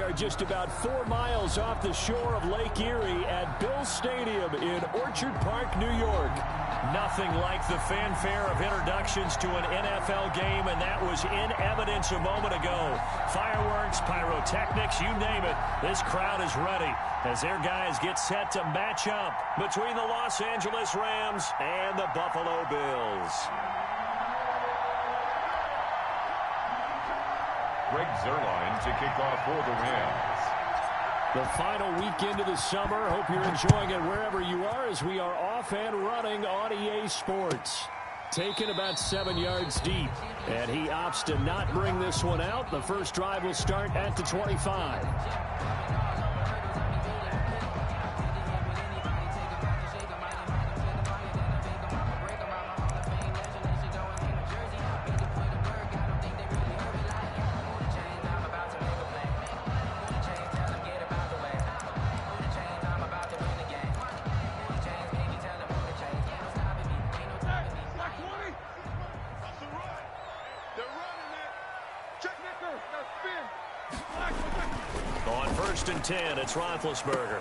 are just about 4 miles off the shore of Lake Erie at Bill Stadium in Orchard Park, New York. Nothing like the fanfare of introductions to an NFL game, and that was in evidence a moment ago. Fireworks, pyrotechnics, you name it. This crowd is ready as their guys get set to match up between the Los Angeles Rams and the Buffalo Bills. Greg Zuerlein to kick off for the Rams. The final weekend of the summer. Hope you're enjoying it wherever you are as we are off and running on EA Sports. Taken about 7 yards deep, and he opts to not bring this one out. The first drive will start at the 25. On 1st and 10, it's Roethlisberger.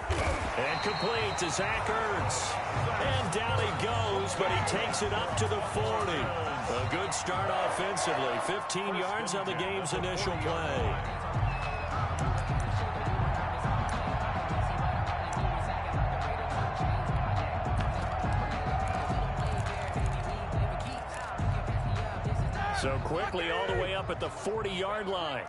And complete to Zach Ertz. And down he goes, but he takes it up to the 40. A good start offensively. 15 yards on the game's initial play. So quickly all the way up at the 40-yard line.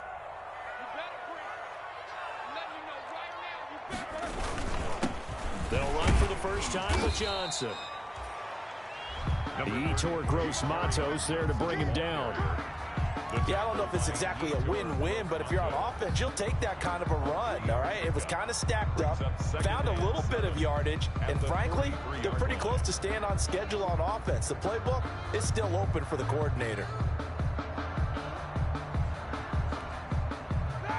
They'll run for the first time with Johnson. He tore Gross Matos there to bring him down. Yeah, I don't know if it's exactly a win-win, but if you're on offense, you'll take that kind of a run, all right? It was kind of stacked up, found a little bit of yardage, and frankly, they're pretty close to staying on schedule on offense. The playbook is still open for the coordinator.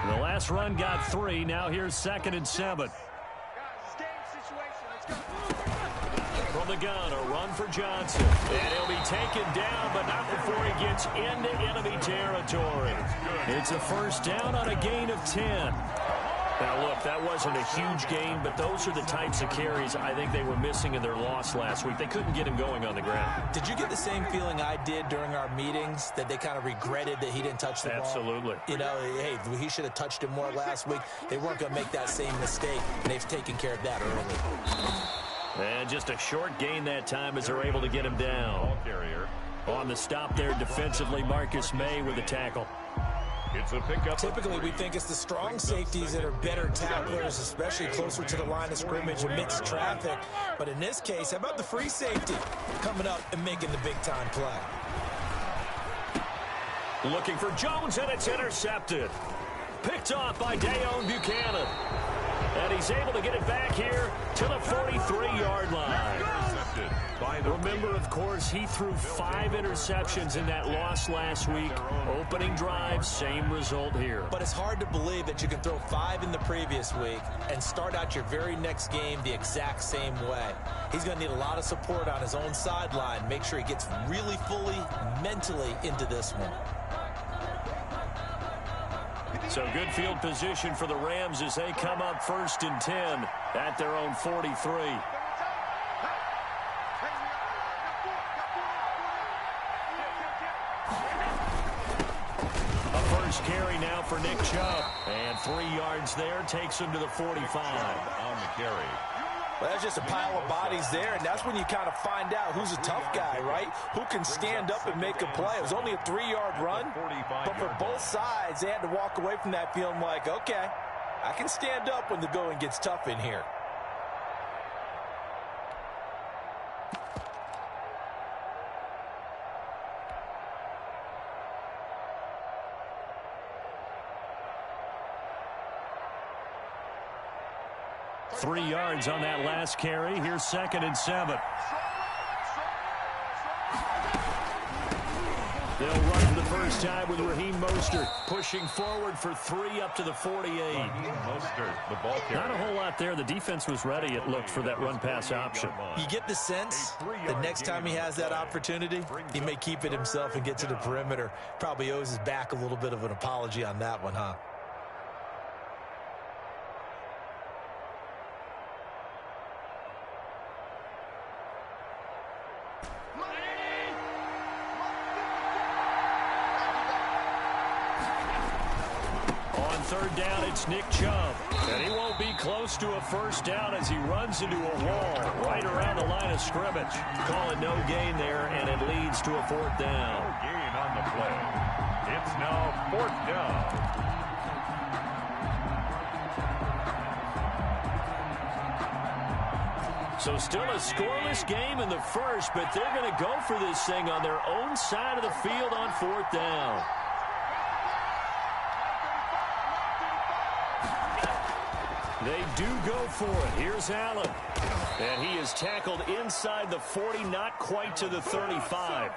The last run got 3. Now here's 2nd and 7. From the gun, a run for Johnson. And he'll be taken down, but not before he gets into enemy territory. It's a first down on a gain of 10. Now, look, that wasn't a huge gain, but those are the types of carries I think they were missing in their loss last week. They couldn't get him going on the ground. Did you get the same feeling I did during our meetings, that they kind of regretted that he didn't touch the ball? Absolutely. You know, hey, he should have touched him more last week. They weren't going to make that same mistake, and they've taken care of that early. And just a short gain that time as they're able to get him down. On the stop there defensively, Marcus May with a tackle. It's a pickup. Typically, we think it's the strong safeties that are better tacklers, especially closer to the line of scrimmage amidst traffic. But in this case, how about the free safety coming up and making the big-time play? Looking for Jones, and it's intercepted. Picked off by Dayon Buchanan. And he's able to get it back here to the 43-yard line. Remember, of course, he threw 5 interceptions in that loss last week. Opening drive, same result here. But it's hard to believe that you can throw 5 in the previous week and start out your very next game the exact same way. He's going to need a lot of support on his own sideline. Make sure he gets really fully, mentally into this one. So good field position for the Rams as they come up 1st and 10 at their own 43. A first carry now for Nick Chubb. And 3 yards there takes him to the 45. On the carry. Well, that's just a pile of bodies there, and that's when you kind of find out who's a tough guy, right? Who can stand up and make a play. It was only a 3-yard run, but for both sides, they had to walk away from that feeling like, okay, I can stand up when the going gets tough in here. Three yards on that last carry. Here's 2nd and 7. They'll run for the first time with Raheem Mostert pushing forward for 3 up to the 48. Mostert, the ball carrier. Not a whole lot there. The defense was ready, it looked, for that run-pass option. You get the sense that next time he has that opportunity, he may keep it himself and get to the perimeter. Probably owes his back a little bit of an apology on that one, huh? third down, it's Nick Chubb. And he won't be close to a first down as he runs into a wall right around the line of scrimmage. Call it no gain there, and it leads to a fourth down. No gain on the play. It's now fourth down. So still a scoreless game in the first, but they're going to go for this thing on their own side of the field on fourth down. They do go for it. Here's Allen. And he is tackled inside the 40, not quite to the 35.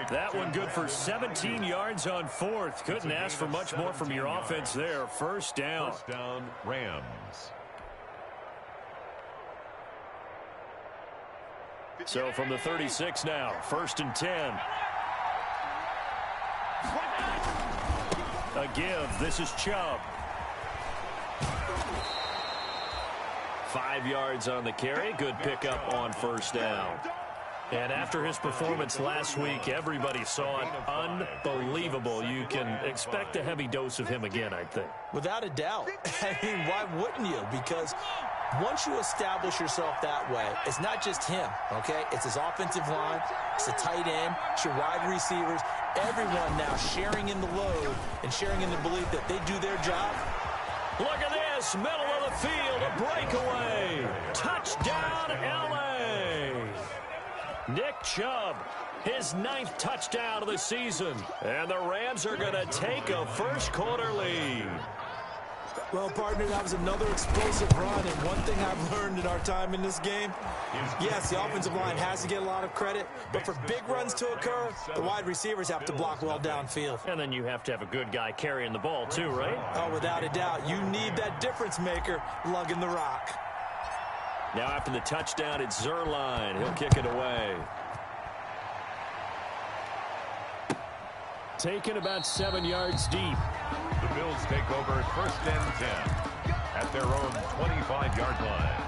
That one good for 17 yards on fourth. Couldn't ask for much more from your offense there. First down. First down, Rams. So from the 36 now, 1st and 10. A give. This is Chubb. 5 yards on the carry. Good pickup on first down. And after his performance last week, everybody saw it. Unbelievable. You can expect a heavy dose of him again, I think. Without a doubt. I mean, why wouldn't you? Because once you establish yourself that way, it's not just him, okay? It's his offensive line, it's the tight end, it's your wide receivers, everyone now sharing in the load and sharing in the belief that they do their job. Look at this, middle of the field, a breakaway. Touchdown, L.A. Nick Chubb, his 9th touchdown of the season. And the Rams are going to take a first quarter lead. Well, partner, that was another explosive run, and one thing I've learned in our time in this game, yes, the offensive line has to get a lot of credit, but for big runs to occur, the wide receivers have to block well downfield. And then you have to have a good guy carrying the ball too, right? Oh, without a doubt. You need that difference maker lugging the rock. Now after the touchdown, it's Zerline. He'll kick it away. Taken about 7 yards deep. The Bills take over 1st and 10 at their own 25-yard line.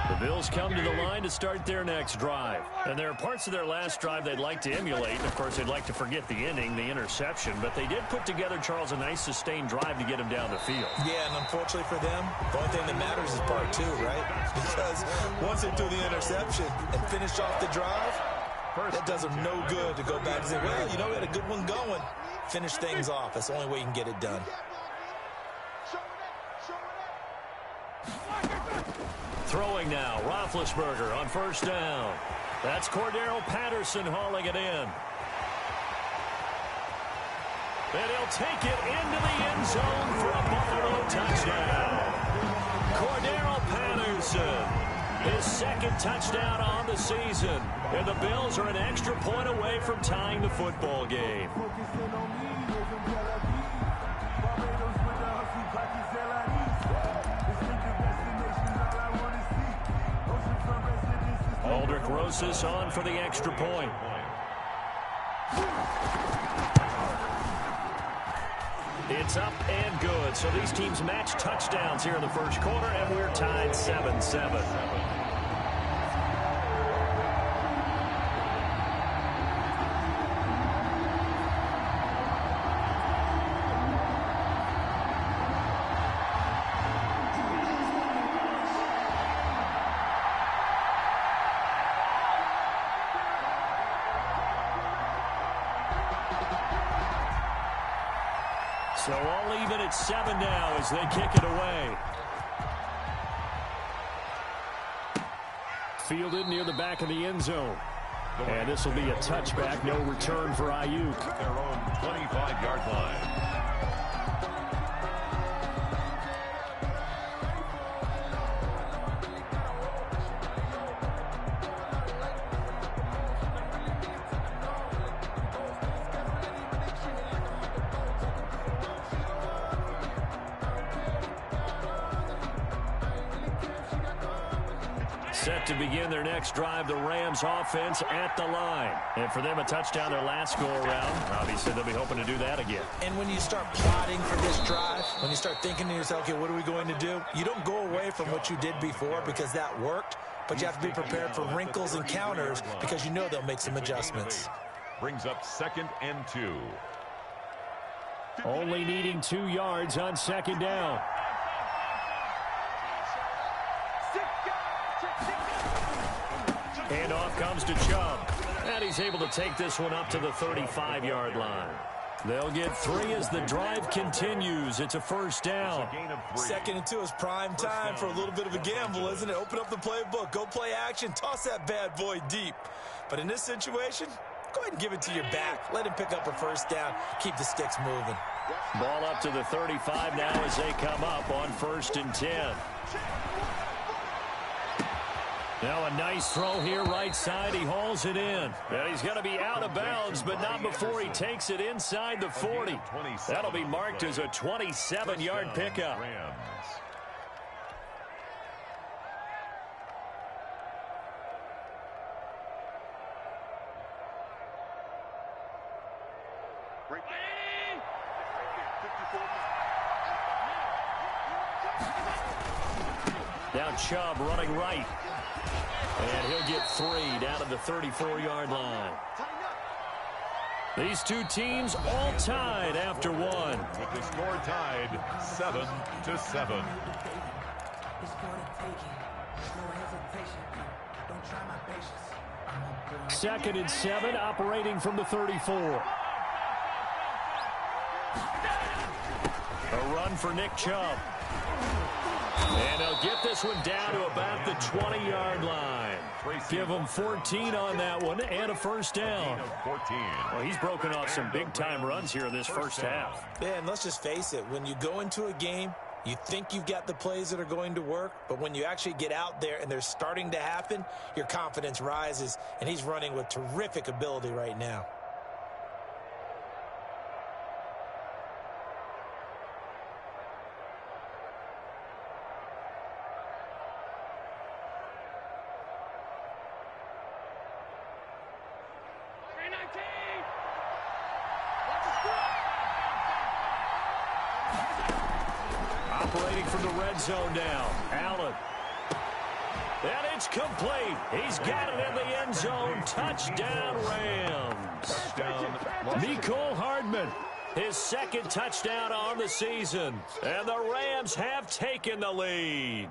The Bills come to the line to start their next drive. And there are parts of their last drive they'd like to emulate. Of course, they'd like to forget the ending, the interception. But they did put together, Charles, a nice sustained drive to get him down the field. Yeah, and unfortunately for them, the only thing that matters is part 2, right? Because once they do the interception and finish off the drive, that does them no good to go back and say, well, you know, we had a good one going. Finish things off. That's the only way you can get it done. Throwing now, Roethlisberger on first down. That's Cordero Patterson hauling it in. And he'll take it into the end zone for a Buffalo touchdown. Cordero Patterson, his 2nd touchdown on the season. And the Bills are an extra point away from tying the football game. Aldrich Rosas on for the extra point. It's up and good. So these teams match touchdowns here in the first quarter, and we're tied 7-7. So all even at 7 now as they kick it away. Fielded near the back of the end zone. And this will be a touchback, no return for Ayuk. Their own 25-yard line. Set to begin their next drive, the Rams offense at the line. And for them, a touchdown their last go-around. Obviously, they'll be hoping to do that again. And when you start plotting for this drive, when you start thinking to yourself, okay, what are we going to do? You don't go away from what you did before because that worked, but you have to be prepared for wrinkles and counters because you know they'll make some adjustments. Brings up 2nd and 2. Only needing 2 yards on 2nd down. And off comes to Chubb. And he's able to take this one up to the 35-yard line. They'll get 3 as the drive continues. It's a 1st down. 2nd and 2 is prime time for a little bit of a gamble, isn't it? Open up the playbook, go play action, toss that bad boy deep. But in this situation, go ahead and give it to your back. Let him pick up a 1st down. Keep the sticks moving. Ball up to the 35 now as they come up on 1st and 10. Now a nice throw here right side. He hauls it in. And he's going to be out of bounds, but not before he takes it inside the 40. That'll be marked as a 27-yard pickup. Now Chubb running right. And he'll get 3 down to the 34-yard line. These two teams all tied after 1. With the score tied 7-7. 2nd and 7, operating from the 34. A run for Nick Chubb. And he'll get this one down to about the 20-yard line. Give him 14 on that one and a 1st down. Well, he's broken off some big-time runs here in this first half. Yeah, and let's just face it. When you go into a game, you think you've got the plays that are going to work, but when you actually get out there and they're starting to happen, your confidence rises, and he's running with terrific ability right now. Operating from the red zone now. Allen. And it's complete. He's got it in the end zone. Touchdown, Rams. Mecole Hardman, his 2nd touchdown on the season. And the Rams have taken the lead.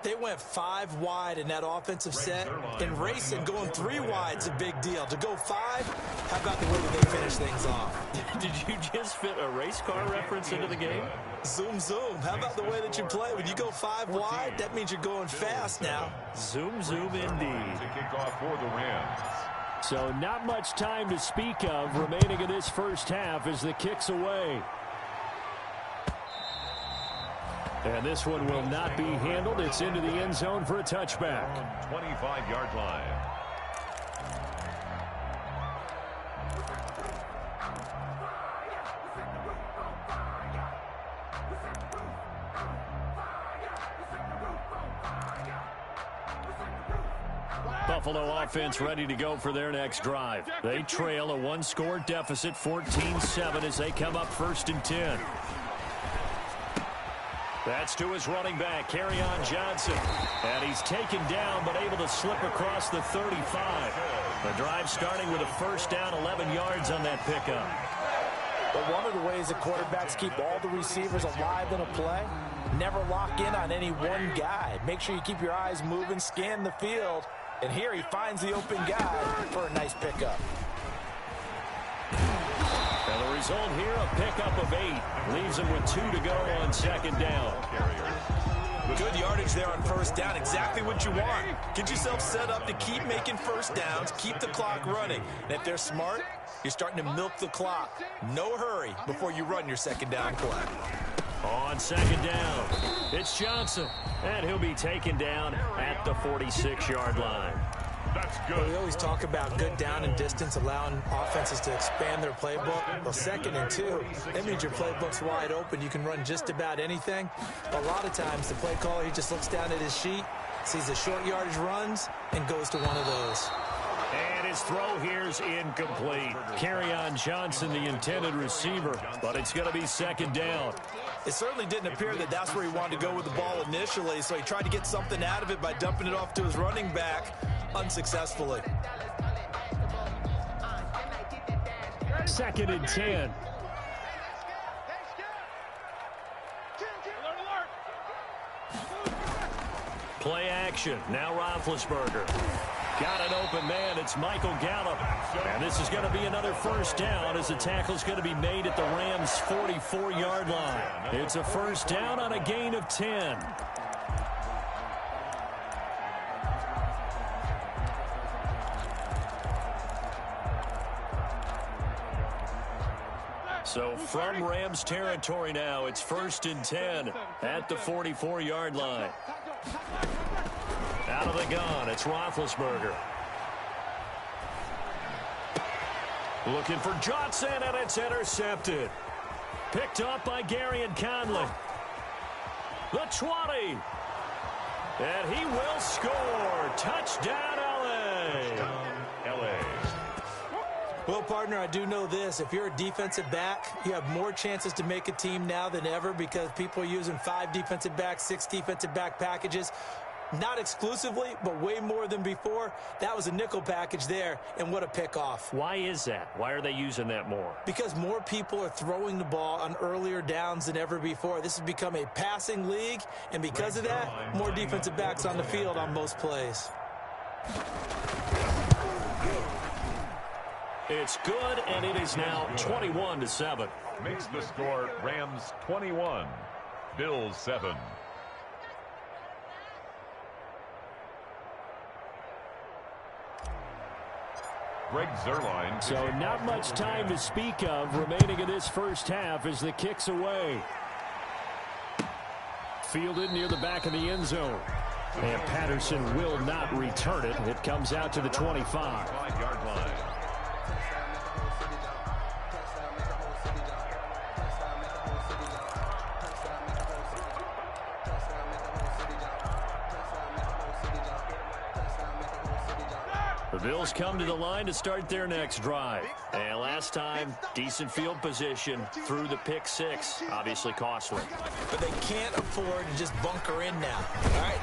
They went 5 wide in that offensive set, and racing going 3 wide is a big deal. To go 5, how about the way that they finish things off? Did you just fit a race car reference into the game? Zoom, zoom. How about the way that you play? When you go 5 wide, that means you're going fast now. Zoom, zoom indeed. To kick off for the Rams. So not much time to speak of remaining in this first half as the kick's away. And this one will not be handled. It's into the end zone for a touchback. 25-yard line. Buffalo offense ready to go for their next drive. They trail a 1-score deficit, 14-7, as they come up 1st and 10. That's to his running back, Kerryon Johnson. And he's taken down, but able to slip across the 35. The drive starting with a 1st down, 11 yards on that pickup. But one of the ways that quarterbacks keep all the receivers alive in a play, never lock in on any one guy. Make sure you keep your eyes moving, scan the field. And here he finds the open guy for a nice pickup. And the result here, a pickup of 8. Leaves him with 2 to go on 2nd down. Good yardage there on 1st down. Exactly what you want. Get yourself set up to keep making 1st downs, keep the clock running. And if they're smart, you're starting to milk the clock. No hurry before you run your 2nd down play. On 2nd down, it's Johnson. And he'll be taken down at the 46-yard line. That's good. Well, we always talk about good down and distance, allowing offenses to expand their playbook. Well, 2nd and 2, that means your playbook's wide open. You can run just about anything. A lot of times, the play caller, he just looks down at his sheet, sees the short yardage runs, and goes to one of those. And his throw here's incomplete. Kerryon Johnson, the intended receiver, but it's going to be 2nd down. It certainly didn't appear that that's where he wanted to go with the ball initially, so he tried to get something out of it by dumping it off to his running back unsuccessfully. 2nd and 10. Play action. Now Roethlisberger. Got an open man. It's Michael Gallup. And this is going to be another first down as the tackle's going to be made at the Rams' 44-yard line. It's a first down on a gain of 10. So from Rams territory now, it's 1st and 10 at the 44-yard line. Out of the gun, it's Roethlisberger. Looking for Johnson, and it's intercepted. Picked up by Gary and Conley. The 20. And he will score. Touchdown, L.A. Well, partner, I do know this. If you're a defensive back, you have more chances to make a team now than ever because people are using 5 defensive backs, 6 defensive back packages. Not exclusively, but way more than before. That was a nickel package there, and what a pickoff. Why is that? Why are they using that more? Because more people are throwing the ball on earlier downs than ever before. This has become a passing league, and because of that, more defensive backs on the field on most plays. It's good, and it is now 21-7. Makes the score Rams 21, Bills 7. Greg Zuerlein. So not much time to speak of remaining in this first half as the kick's away. Fielded near the back of the end zone. And Patterson will not return it. It comes out to the 25. 5-yard line. The Bills come to the line to start their next drive. And last time, decent field position through the pick 6. Obviously costly. But they can't afford to just bunker in now. All right,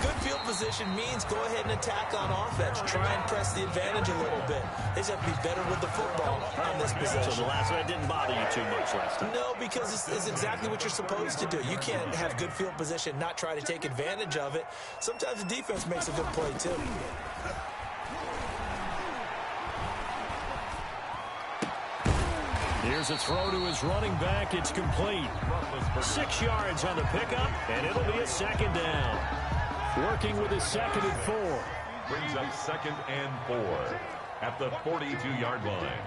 good field position means go ahead and attack on offense. Try and press the advantage a little bit. They just have to be better with the football on this possession. So the last one didn't bother you too much last time? No, because it's exactly what you're supposed to do. You can't have good field position, not try to take advantage of it. Sometimes the defense makes a good play, too. Here's a throw to his running back. It's complete. 6 yards on the pickup, and it'll be a 2nd down. Working with his 2nd and 4. Brings up 2nd and 4 at the 42-yard line.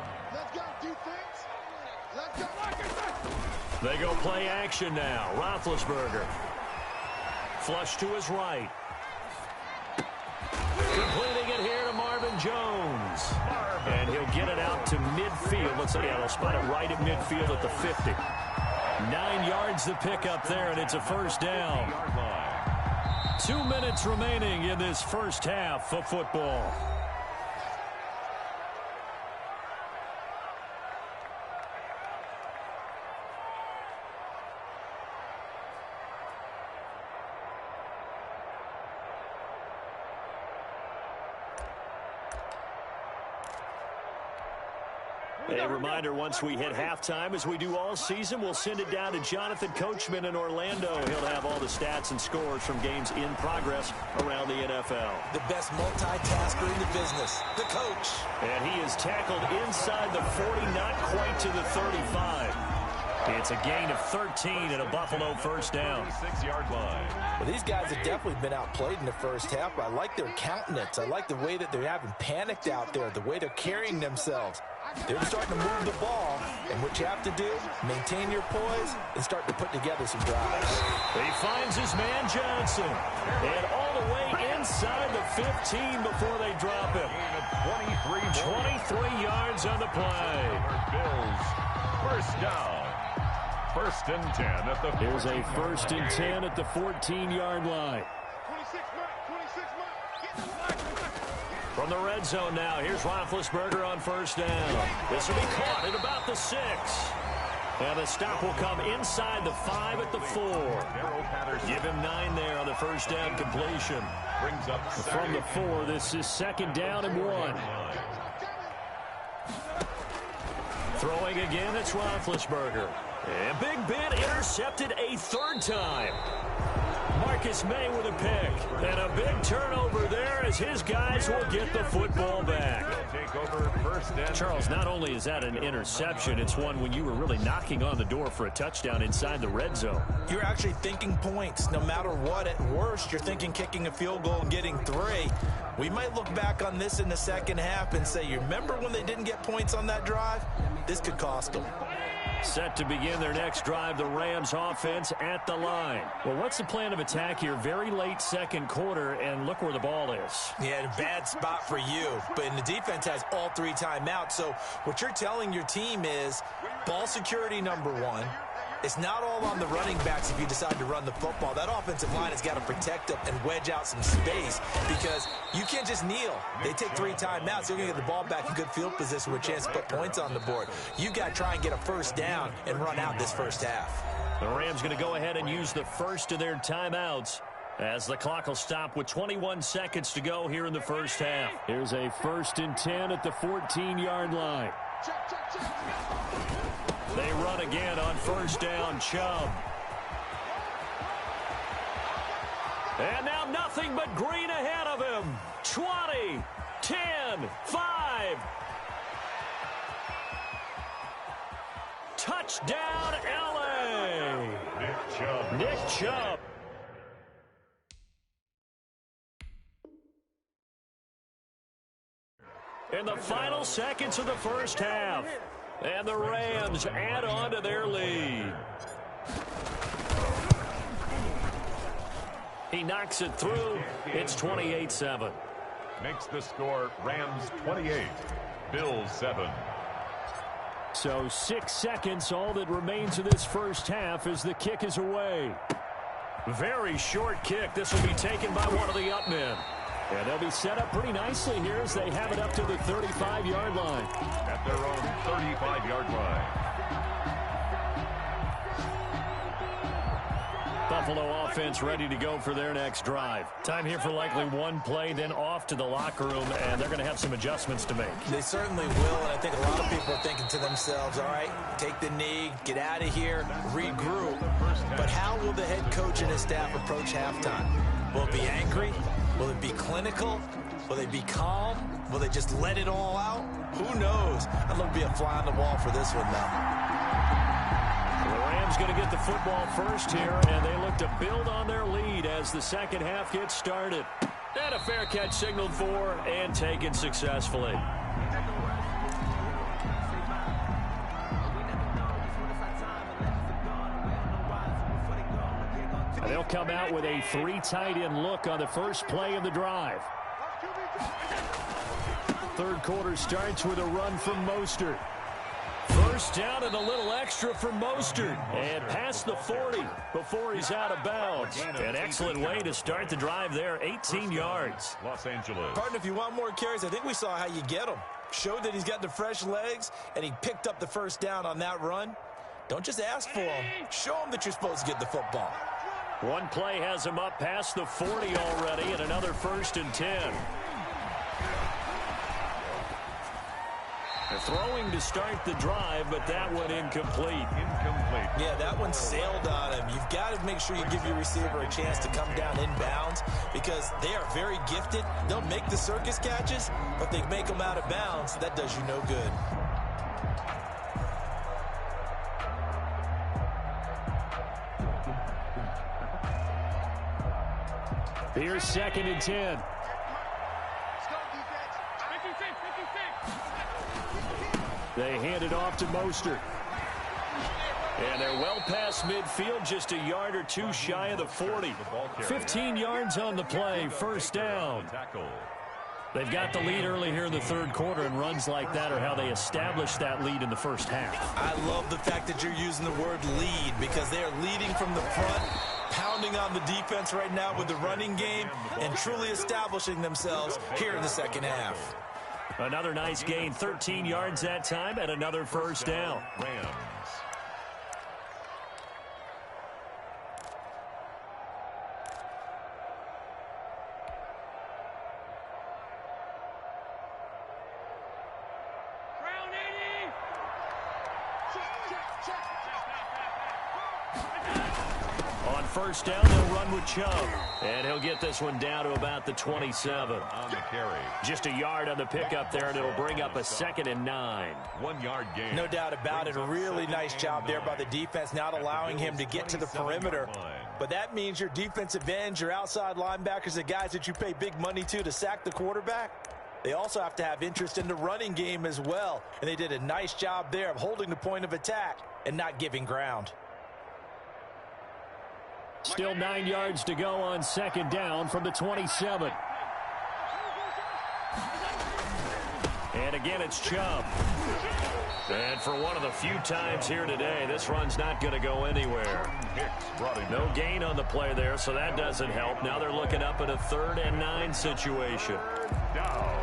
They go play action now. Roethlisberger. Flush to his right. Completing it here to Marvin Jones. And he'll get it out to midfield. Let's say they'll spot it right at midfield at the 50. 9 yards to pick up there, and it's a first down. 2 minutes remaining in this first half of football. A reminder, once we hit halftime, as we do all season, we'll send it down to Jonathan Coachman in Orlando. He'll have all the stats and scores from games in progress around the NFL. The best multitasker in the business, the coach. And he is tackled inside the 40, not quite to the 35. It's a gain of 13 and a Buffalo first down. 6-yard line. Well, these guys have definitely been outplayed in the first half. I like their countenance. I like the way that they're having panicked out there, the way they're carrying themselves. They're starting to move the ball, and what you have to do, maintain your poise and start to put together some drives. He finds his man Johnson, and all the way inside the 15 before they drop him. 23 yards on the play. Bills, first down. 1st and 10 at the 14. Here's a 1st and 10 at the 14-yard line. From the red zone now, here's Roethlisberger on first down. This will be caught at about the 6. And the stop will come inside the 5 at the 4. Give him 9 there on the first down completion. Brings up from the 4, this is 2nd down and 1. Throwing again, it's Roethlisberger. A big bit intercepted a third time. Marcus May with a pick. And a big turnover there as his guys will get the football back. Take over first and Charles, not only is that an interception, it's one when you were really knocking on the door for a touchdown inside the red zone. You're actually thinking points. No matter what, at worst, you're thinking kicking a field goal and getting 3. We might look back on this in the second half and say, you remember when they didn't get points on that drive? This could cost them. Set to begin their next drive, the Rams offense at the line. Well, what's the plan of attack here? Very late second quarter, and look where the ball is. Yeah, a bad spot for you. But the defense has all 3 timeouts. So what you're telling your team is ball security number 1. It's not all on the running backs if you decide to run the football. That offensive line has got to protect them and wedge out some space because you can't just kneel. They take 3 timeouts. They're going to get the ball back in good field position with a chance to put points on the board. You've got to try and get a first down and run out this first half. The Rams going to go ahead and use the first of their timeouts as the clock will stop with 21 seconds to go here in the first half. Here's a 1st and 10 at the 14-yard line. They run again on first down, Chubb. And now nothing but green ahead of him. 20, 10, 5. Touchdown, L.A. Nick Chubb. In the final seconds of the first half. And the Rams add on to their lead. He knocks it through. It's 28-7. makes the score Rams 28, Bills 7. So 6 seconds, all that remains of this first half as the kick is away. Very short kick. This will be taken by one of the up men. And they'll be set up pretty nicely here as they have it up to the 35-yard line. At their own 35-yard line. Buffalo offense ready to go for their next drive. Time here for likely one play, then off to the locker room, and they're going to have some adjustments to make. They certainly will, and I think a lot of people are thinking to themselves, all right, take the knee, get out of here, regroup. But how will the head coach and his staff approach halftime? Will it be angry? Will it be clinical? Will they be calm? Will they just let it all out? Who knows? I'd love to be a fly on the wall for this one, though. The Rams going to get the football first here, and they look to build on their lead as the second half gets started. And a fair catch signaled for and taken successfully. They'll come out with a 3 tight end look on the first play of the drive. Third quarter starts with a run from Mostert. First down and a little extra for Mostert. And past the 40 before he's out of bounds. An excellent way to start the drive there, 18 yards. Los Angeles. Partner, if you want more carries, I think we saw how you get them. Showed that he's got the fresh legs, and he picked up the first down on that run. Don't just ask for him. Show him that you're supposed to get the football. One play has him up past the 40 already, and another 1st and 10. They're throwing to start the drive, but that one incomplete. Yeah, that one sailed on him. You've got to make sure you give your receiver a chance to come down inbounds because they are very gifted. They'll make the circus catches, but they make them out of bounds. That does you no good. Here's 2nd and 10. They hand it off to Mostert. And they're well past midfield, just a yard or 2 shy of the 40. 15 yards on the play, first down. They've got the lead early here in the third quarter, and runs like that are how they establish that lead in the first half. I love the fact that you're using the word lead because they are leading from the front, pounding on the defense right now with the running game, and truly establishing themselves here in the second half. Another nice gain, 13 yards that time, and another first down. Rams. On first down, they'll run with Chubb. And he'll get this one down to about the 27. On the carry. Just a yard on the pickup there, and it'll bring up a 2nd and 9. 1 yard gain. No doubt about it. A really nice job there by the defense, not allowing him to get to the perimeter. But that means your defensive ends, your outside linebackers, the guys that you pay big money to sack the quarterback, they also have to have interest in the running game as well. And they did a nice job there of holding the point of attack and not giving ground. Still 9 yards to go on 2nd down from the 27. And again, it's Chubb. And for one of the few times here today, this run's not going to go anywhere. No gain on the play there, so that doesn't help. Now they're looking up at a 3rd and 9 situation. Down.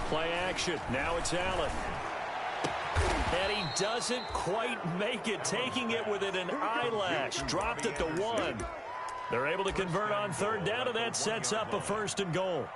Play action. Now it's Allen. And he doesn't quite make it, taking it within an eyelash. Dropped at the 1. They're able to convert on 3rd down, and that sets up a 1st and goal.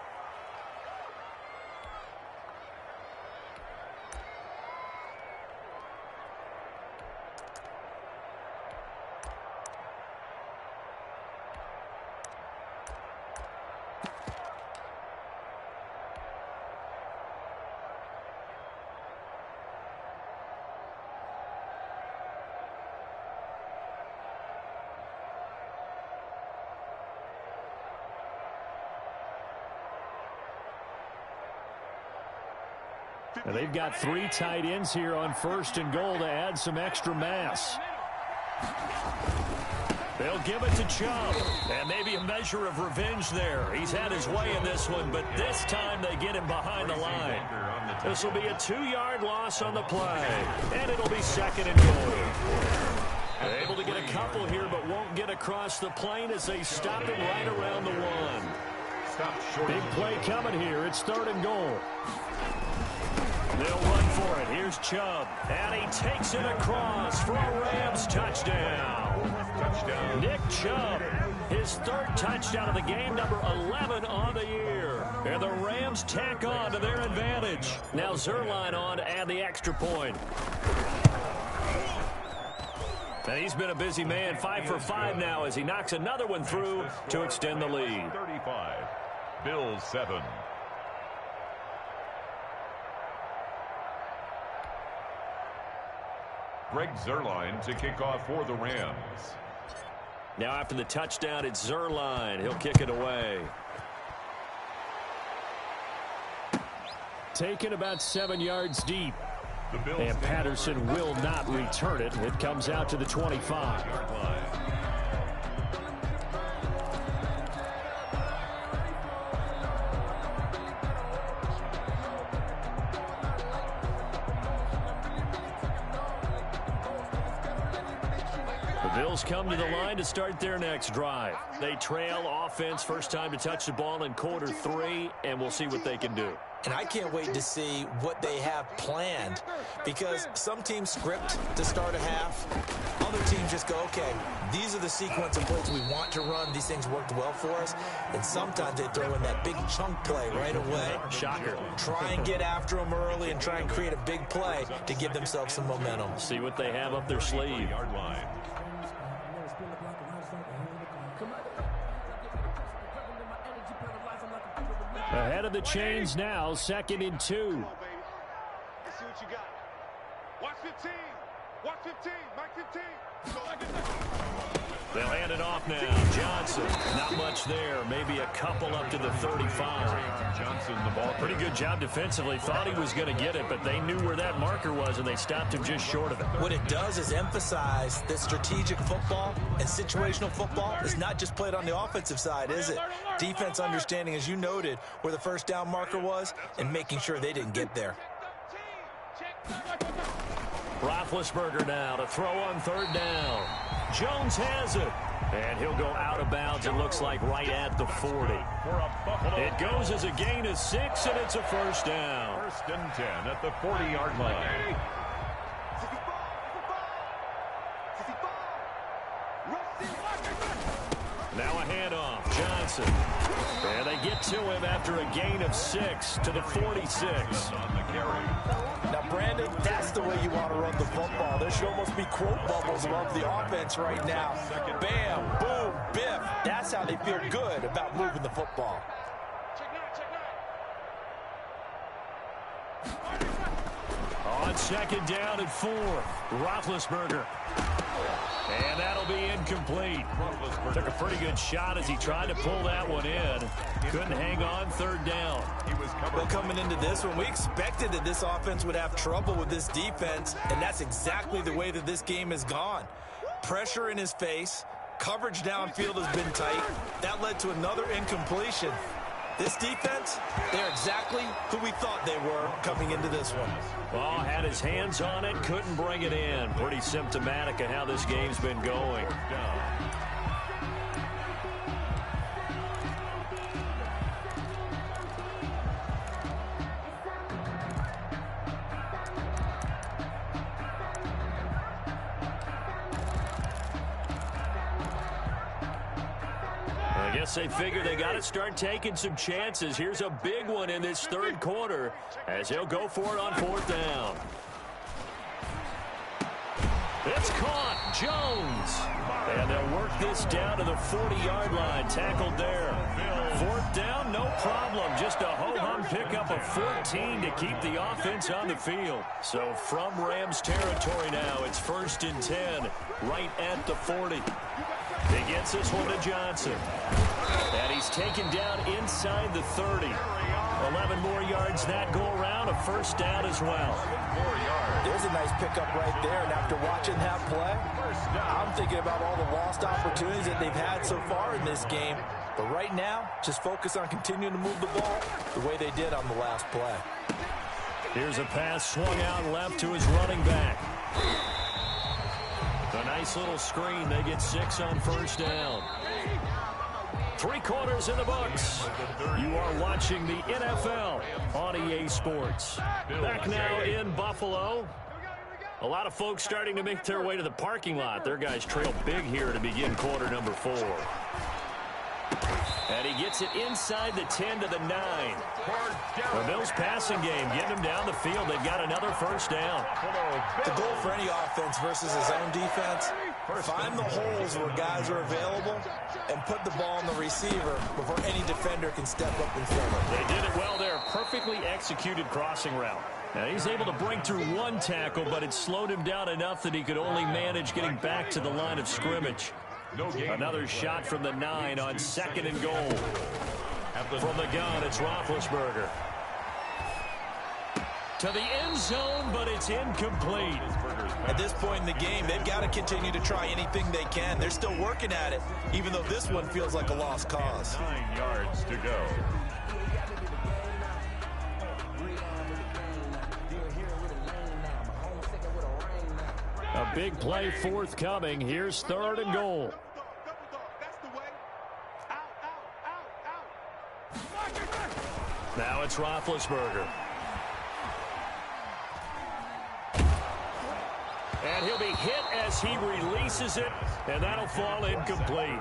And they've got 3 tight ends here on 1st and goal to add some extra mass. They'll give it to Chubb. And maybe a measure of revenge there. He's had his way in this one, but this time they get him behind the line. This will be a 2-yard loss on the play. And it'll be 2nd and goal. They're able to get a couple here, but won't get across the plane as they stop it right around the 1. Big play coming here. It's 3rd and goal. They'll run for it. Here's Chubb. And he takes it across for a Rams touchdown. Nick Chubb, his 3rd touchdown of the game, number 11 on the year. And the Rams tack on to their advantage. Now Zerline on to add the extra point. And he's been a busy man, 5 for 5 now as he knocks another one through to extend the lead. 35, Bills 7. Greg Zuerlein to kick off for the Rams. Now after the touchdown, it's Zuerlein. He'll kick it away. Taken about 7 yards deep. And Patterson will not return it. It comes out to the 25. Bills come to the line to start their next drive. They trail offense, first time to touch the ball in quarter 3, and we'll see what they can do. And I can't wait to see what they have planned, because some teams script to start a half. Other teams just go, okay, these are the sequence of plays we want to run. These things worked well for us. And sometimes they throw in that big chunk play right away. Shocker. Try and get after them early and try and create a big play to give themselves some momentum. See what they have up their sleeve. Yard line. Ahead of the chains now, 2nd and 2. Let's see what you got. Watch 15. Watch 15. Mike 15. They'll hand it off now. Johnson, not much there. Maybe a couple up to the 35. Johnson, the ball. Pretty good job defensively. Thought he was going to get it, but they knew where that marker was, and they stopped him just short of it. What it does is emphasize that strategic football and situational football is not just played on the offensive side, is it? Defense understanding, as you noted, where the first down marker was and making sure they didn't get there. Roethlisberger now to throw on third down. Jones has it. And he'll go out of bounds, it looks like, right at the 40. It goes as a gain of 6, and it's a first down. First and 10 at the 40-yard line. Now a handoff. Johnson. And they get to him after a gain of 6 to the 46. Now, Brandon, that's the way you want to run the football. There should almost be quote bubbles above the offense right now. Bam, boom, biff. That's how they feel good about moving the football. On second down and 4, Roethlisberger. And that'll be incomplete. Took a pretty good shot as he tried to pull that one in. Couldn't hang on third down. Well, coming into this one, we expected that this offense would have trouble with this defense, and that's exactly the way that this game has gone. Pressure in his face. Coverage downfield has been tight. That led to another incompletion. This defense, they're exactly who we thought they were coming into this one. Ball had his hands on it, couldn't bring it in. Pretty symptomatic of how this game's been going. I guess they figure they got to start taking some chances. Here's a big one in this third quarter as he'll go for it on fourth down. It's caught. Jones. And they'll work this down to the 40-yard line. Tackled there. Fourth down, no problem. Just a ho-hum pickup of 14 to keep the offense on the field. So from Rams territory now, it's first and 10 right at the 40. He gets this one to Johnson. And he's taken down inside the 30. 11 more yards that go around, a first down as well. There's a nice pickup right there, and after watching that play, I'm thinking about all the lost opportunities that they've had so far in this game. But right now, just focus on continuing to move the ball the way they did on the last play. Here's a pass swung out left to his running back. A nice little screen. They get 6 on first down. 3 quarters in the books. You are watching the NFL on EA Sports. Back now in Buffalo. A lot of folks starting to make their way to the parking lot. Their guys trail big here to begin quarter number 4. And he gets it inside the 10 to the 9. The Bills passing game, getting them down the field. They've got another first down. The goal for any offense versus his own defense, find the holes where guys are available and put the ball on the receiver before any defender can step up and fill it. They did it well there. Perfectly executed crossing route. Now he's able to break through one tackle, but it slowed him down enough that he could only manage getting back to the line of scrimmage. Another shot from the 9 on second and goal. From the gun, it's Roethlisberger. To the end zone, but it's incomplete. At this point in the game, they've got to continue to try anything they can. They're still working at it, even though this one feels like a lost cause. 9 yards to go. A big play forthcoming. Here's third and goal. Now it's Roethlisberger. And he'll be hit as he releases it, and that'll fall incomplete.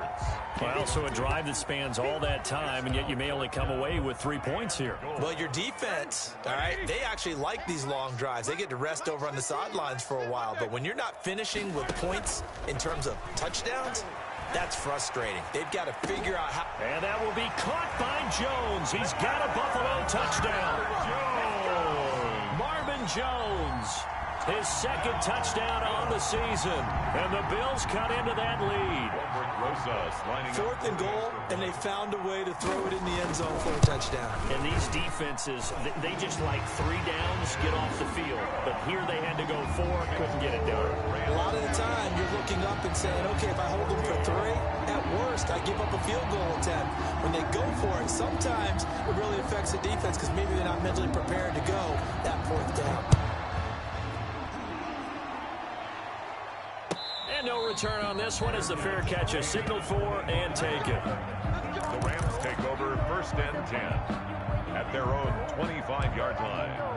Well, so a drive that spans all that time, and yet you may only come away with 3 points here. Well, your defense, all right, they actually like these long drives. They get to rest over on the sidelines for a while. But when you're not finishing with points in terms of touchdowns, that's frustrating. They've got to figure out how. And that will be caught by Jones. He's got a Buffalo touchdown. Marvin Jones, his second touchdown on the season. And the Bills cut into that lead. 4th and goal, and they found a way to throw it in the end zone for a touchdown. And these defenses, they just like 3 downs, get off the field. But here they had to go 4, couldn't get it done. A lot of the time, you're looking up and saying, okay, if I hold them for 3, at worst, I give up a field goal attempt. When they go for it, sometimes it really affects the defense because maybe they're not mentally prepared to go that 4th down. No return on this one as the fair catch is signaled for and taken. The Rams take over 1st and 10 at their own 25-yard line.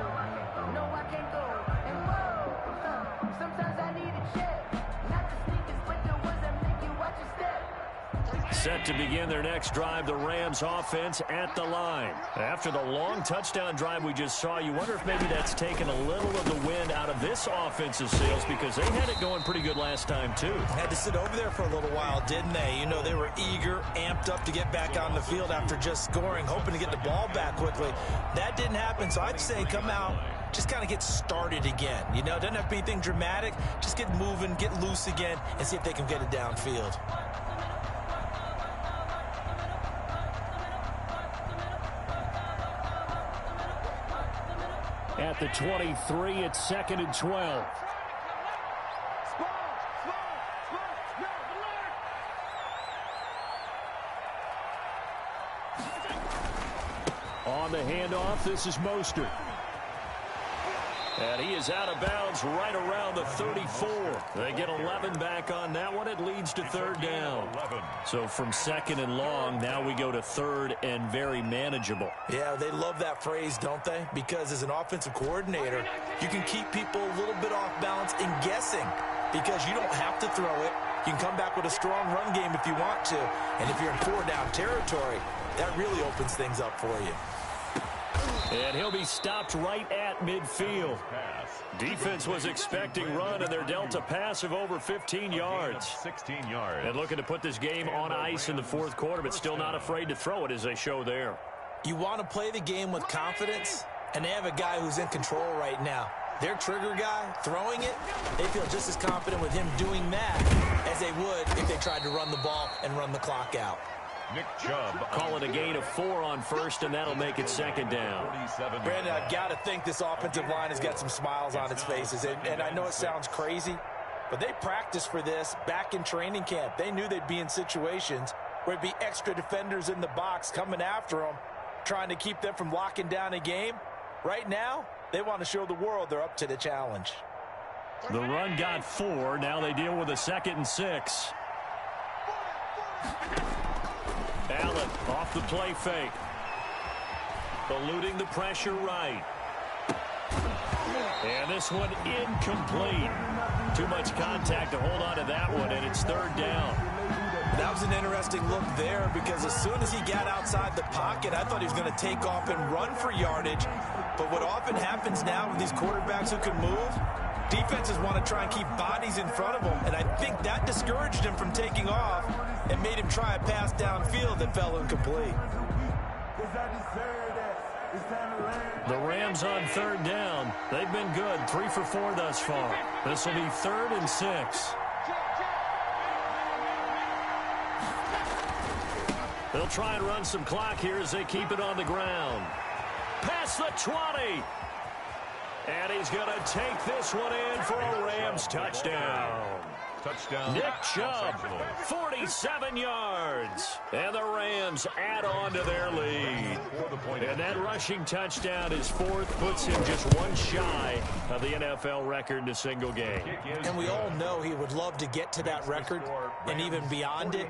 Set to begin their next drive, the Rams offense at the line. After the long touchdown drive we just saw, you wonder if maybe that's taken a little of the wind out of this offense's sails because they had it going pretty good last time too. Had to sit over there for a little while, didn't they? You know, they were eager, amped up to get back on the field after just scoring, hoping to get the ball back quickly. That didn't happen, so I'd say come out, just kind of get started again. You know, doesn't have to be anything dramatic. Just get moving, get loose again, and see if they can get it downfield. At the 23, it's 2nd and 12. On the handoff, this is Mostert. And he is out of bounds right around the 34. They get 11 back on that one. It leads to 3rd down. So from 2nd and long, now we go to 3rd and very manageable. Yeah, they love that phrase, don't they? Because as an offensive coordinator, you can keep people a little bit off balance and guessing because you don't have to throw it. You can come back with a strong run game if you want to. And if you're in 4-down territory, that really opens things up for you. And he'll be stopped right at midfield. Defense was expecting run, and they're dealt a pass of over 15 yards. 16 yards. And looking to put this game on ice in the 4th quarter, but still not afraid to throw it as they show there. You want to play the game with confidence, and they have a guy who's in control right now. Their trigger guy, throwing it, they feel just as confident with him doing that as they would if they tried to run the ball and run the clock out. Nick Chubb. Call it a gain of 4 on 1st, and that'll make it 2nd down. Brandon, I've got to think this offensive line has got some smiles on its faces. And I know it sounds crazy, but they practiced for this back in training camp. They knew they'd be in situations where there'd be extra defenders in the box coming after them, trying to keep them from locking down a game. Right now, they want to show the world they're up to the challenge. The run got 4. Now they deal with a 2nd and 6. Allen off the play fake. Eluding the pressure right. And this one incomplete. Too much contact to hold on to that one, and it's 3rd down. That was an interesting look there because as soon as he got outside the pocket, I thought he was going to take off and run for yardage. But what often happens now with these quarterbacks who can move, defenses want to try and keep bodies in front of them, and I think that discouraged him from taking off and made him try a pass downfield that fell incomplete. The Rams on 3rd down. They've been good, 3 for 4 thus far. This will be 3rd and 6. They'll try and run some clock here as they keep it on the ground. Past the 20. And he's going to take this one in for a Rams touchdown. Nick Chubb, 47 yards. And the Rams add on to their lead. And that rushing touchdown is 4th, puts him just one shy of the NFL record in a single game. And we all know he would love to get to that record and even beyond it.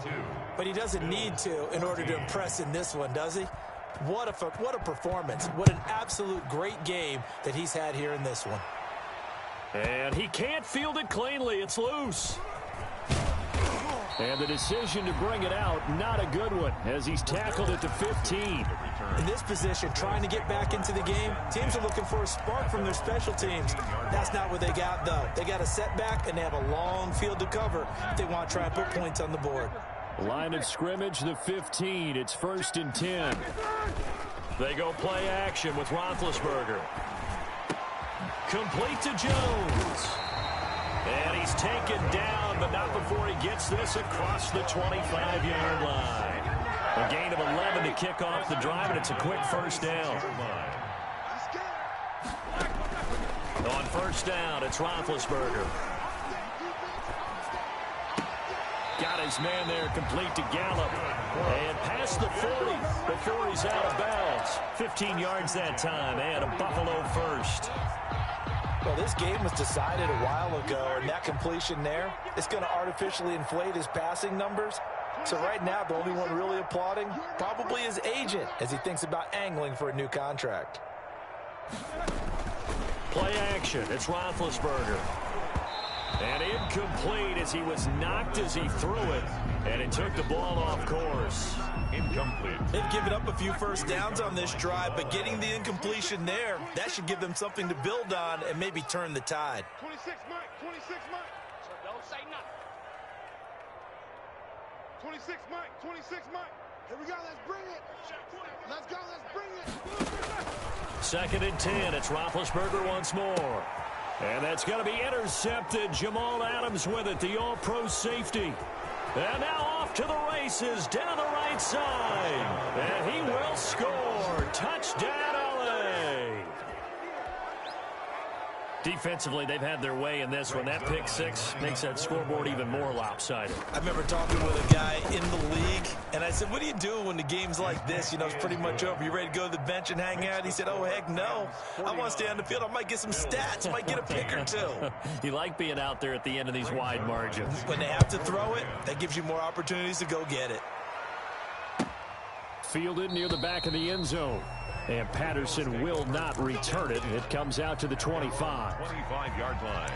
But he doesn't need to in order to impress in this one, does he? What a performance. What an absolute great game that he's had here in this one. And he can't field it cleanly. It's loose. And the decision to bring it out, not a good one, as he's tackled at the 15. In this position, trying to get back into the game, teams are looking for a spark from their special teams. That's not what they got, though. They got a setback, and they have a long field to cover if they want to try and put points on the board. Line of scrimmage, the 15. It's 1st and 10. They go play action with Roethlisberger. Complete to Jones. And he's taken down, but not before he gets this across the 25-yard line. A gain of 11 to kick off the drive, and it's a quick 1st down. On 1st down, it's Roethlisberger. Got his man there, complete to Gallup. And past the 40 before he's out of bounds. 15 yards that time, and a Buffalo first. Well, this game was decided a while ago, and that completion there is going to artificially inflate his passing numbers. So right now, the only one really applauding probably his agent as he thinks about angling for a new contract. Play action. It's Roethlisberger. And incomplete as he was knocked as he threw it. And it took the ball off course. Incomplete. They've given up a few first downs on this drive, but getting the incompletion there, that should give them something to build on and maybe turn the tide. 26, Mike. 26, Mike. So don't say nothing. 26, Mike. 26, Mike. Here we go. Let's bring it. Let's go. Let's bring it. Second and 10. It's Roethlisberger once more. And that's going to be intercepted. Jamal Adams with it, the all-pro safety. And now off to the races down the right side. And he will score. Touchdown, LA. Defensively, they've had their way in this one. That pick six makes that scoreboard even more lopsided. I remember talking with a guy in the league, and I said, what do you do when the game's like this? You know, it's pretty much over. You ready to go to the bench and hang out? He said, oh, heck no. I want to stay on the field. I might get some stats. I might get a pick or two. You like being out there at the end of these wide margins. When they have to throw it, that gives you more opportunities to go get it. Fielded near the back of the end zone. And Patterson will not return it. It comes out to the 25. 25-yard line.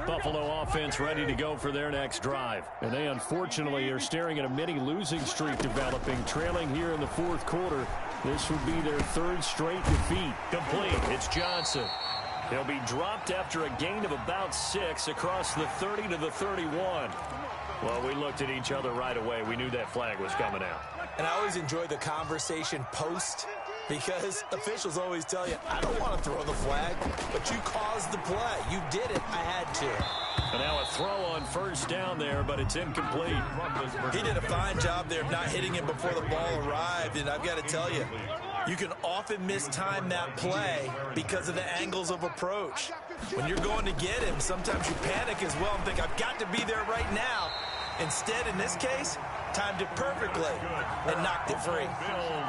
Buffalo offense ready to go for their next drive. And they unfortunately are staring at a mini losing streak developing, trailing here in the fourth quarter. This would be their third straight defeat. Complete. It's Johnson. He'll be dropped after a gain of about 6 across the 30 to the 31. Well, we looked at each other right away. We knew that flag was coming out. And I always enjoy the conversation post, because officials always tell you, I don't want to throw the flag, but you caused the play. You did it. I had to. And now a throw on first down there, but it's incomplete. He did a fine job there of not hitting him before the ball arrived, and I've got to tell you, you can often mistime that play because of the angles of approach. When you're going to get him, sometimes you panic as well and think, I've got to be there right now. Instead, in this case, timed it perfectly and knocked it free.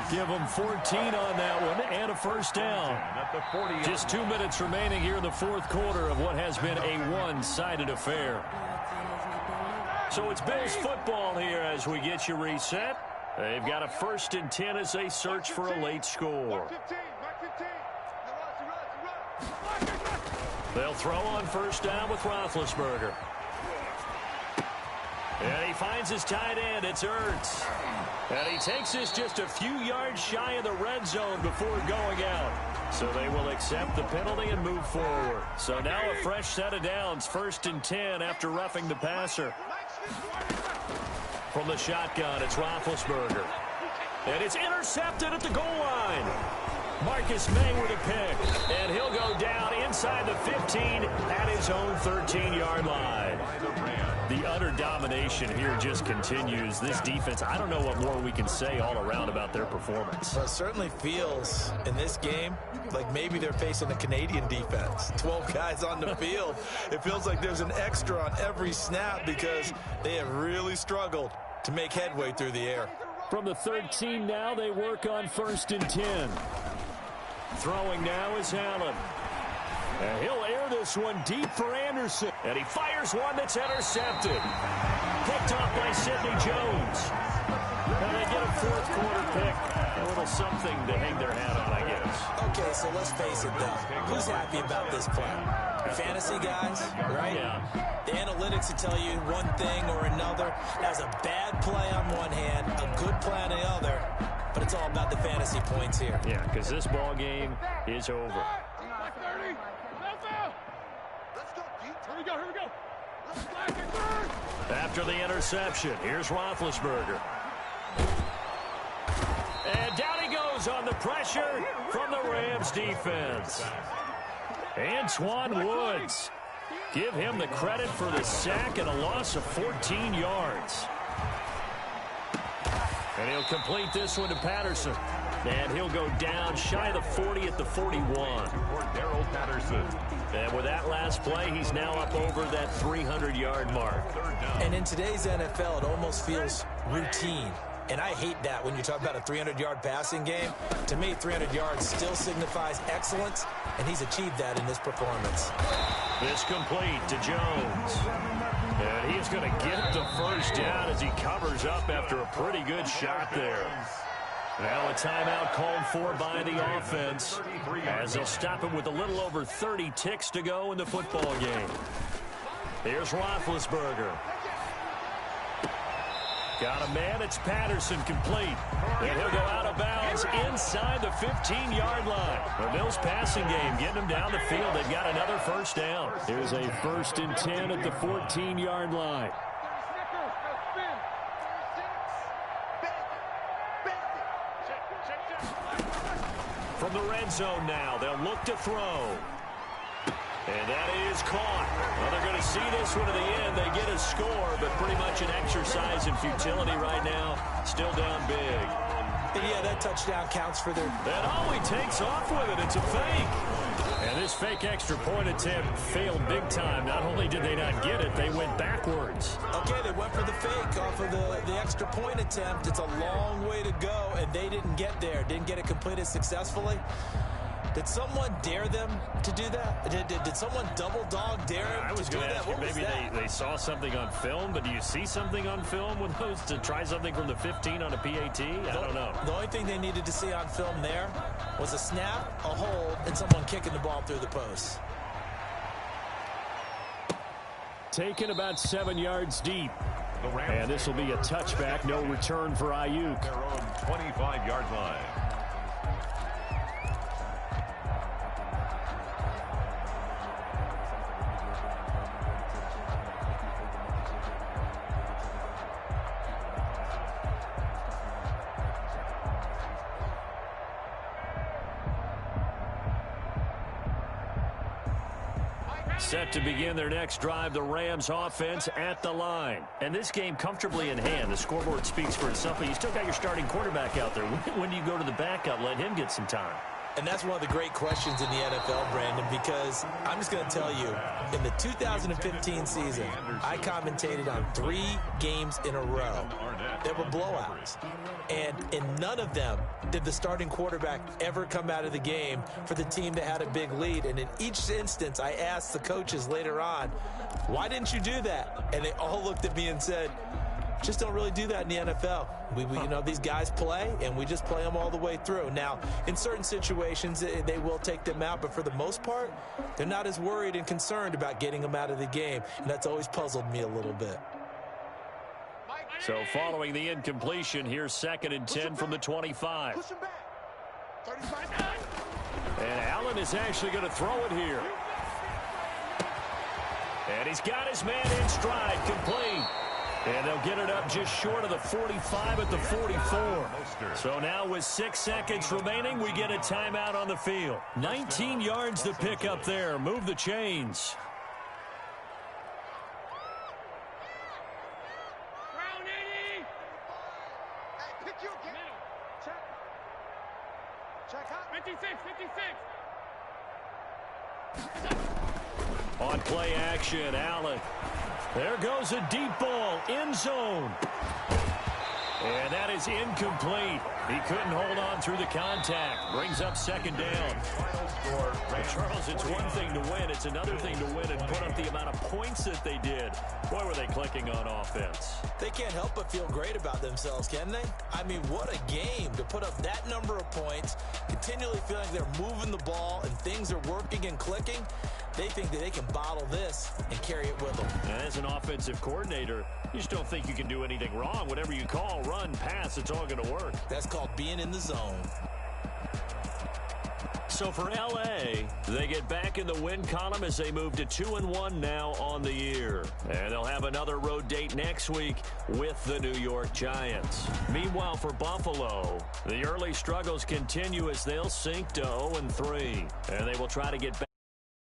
Give them 14 on that one and a first down. Just 2 minutes remaining here in the fourth quarter of what has been a one-sided affair. So it's Bills football here as we get you reset. They've got a 1st and 10 as they search for a late score. They'll throw on first down with Roethlisberger. And he finds his tight end. It's Ertz. And he takes this just a few yards shy of the red zone before going out. So they will accept the penalty and move forward. So now a fresh set of downs. 1st and 10 after roughing the passer. From the shotgun, it's Roethlisberger. And it's intercepted at the goal line. Marcus May with a pick. And he'll go down inside the 15 at his own 13-yard line. The utter domination here just continues. This defense, I don't know what more we can say all around about their performance. Well, it certainly feels in this game like maybe they're facing a Canadian defense. 12 guys on the field. It feels like there's an extra on every snap because they have really struggled to make headway through the air. From the 13 now, they work on 1st and 10. Throwing now is Allen. And he'll air this one deep for Anderson. And he fires one that's intercepted. Picked off by Sidney Jones. And they get a fourth quarter pick. A little something to hang their hat on, I guess. Okay, so let's face it, though. Who's happy about this play? Fantasy guys, right? Yeah. The analytics will tell you one thing or another. That's a bad play on one hand, a good play on the other. But it's all about the fantasy points here. Yeah, because this ball game is over. Here we go. After the interception, here's Roethlisberger. And down he goes on the pressure from the Rams defense. Antoine Woods. Give him the credit for the sack and a loss of 14 yards. And he'll complete this one to Patterson. And he'll go down shy of the 40 at the 41. And with that last play, he's now up over that 300-yard mark. And in today's NFL, it almost feels routine. And I hate that when you talk about a 300-yard passing game. To me, 300 yards still signifies excellence, and he's achieved that in this performance. This complete to Jones. And he's going to get the first down as he covers up after a pretty good shot there. Now a timeout called for by the offense as they'll stop him with a little over 30 ticks to go in the football game. Here's Roethlisberger. Got a man. It's Patterson complete. And he'll go out of bounds inside the 15-yard line. The Bills passing game getting them down the field. They've got another first down. Here's a 1st and 10 at the 14-yard line. From the red zone now, they'll look to throw. And that is caught. Well, they're going to see this one to the end. They get a score, but pretty much an exercise in futility right now. Still down big. And yeah, that touchdown counts for their... And he takes off with it. It's a fake. And this fake extra point attempt failed big time. Not only did they not get it, they went backwards. Okay, they went for the fake off of the extra point attempt. It's a long way to go, and they didn't get there. Didn't get it completed successfully. Did someone dare them to do that? Did someone double dog dare them to do that? What was that? Maybe they saw something on film, but do you see something on film with those to try something from the 15 on a PAT? I don't know. The only thing they needed to see on film there was a snap, a hold, and someone kicking the ball through the post. Taken about 7 yards deep. And this will be a touchback. No return for Ayuk. Their own 25-yard line. Set to begin their next drive, the Rams offense at the line. And this game comfortably in hand. The scoreboard speaks for itself, but you still got your starting quarterback out there. When do you go to the backup? Let him get some time. And that's one of the great questions in the NFL, Brandon, because I'm just going to tell you, in the 2015 season, I commentated on 3 games in a row that were blowouts. And in none of them did the starting quarterback ever come out of the game for the team that had a big lead. And in each instance, I asked the coaches later on, why didn't you do that? And they all looked at me and said, just don't really do that in the NFL. We you know, these guys play, and we just play them all the way through. Now, in certain situations, they will take them out, but for the most part, they're not as worried and concerned about getting them out of the game, and that's always puzzled me a little bit. So following the incompletion, here's 2nd and 10 from the 25. And Allen is actually going to throw it here. And he's got his man in stride, complete. And they'll get it up just short of the 45 at the 44. So now with 6 seconds remaining, we get a timeout on the field. 19 yards to pick up there. Move the chains. On play action, Allen. There goes a deep ball, end zone. And that is incomplete. He couldn't hold on through the contact. Brings up 2nd down. Well, Charles, it's one thing to win. It's another thing to win and put up the amount of points that they did. Boy, were they clicking on offense. They can't help but feel great about themselves, can they? I mean, what a game to put up that number of points, continually feeling like they're moving the ball and things are working and clicking. They think that they can bottle this and carry it with them. And as an offensive coordinator, you just don't think you can do anything wrong. Whatever you call, run, pass, it's all going to work. That's called being in the zone. So for L.A., they get back in the win column as they move to 2-1 now on the year. And they'll have another road date next week with the New York Giants. Meanwhile, for Buffalo, the early struggles continue as they'll sink to 0-3. And they will try to get back.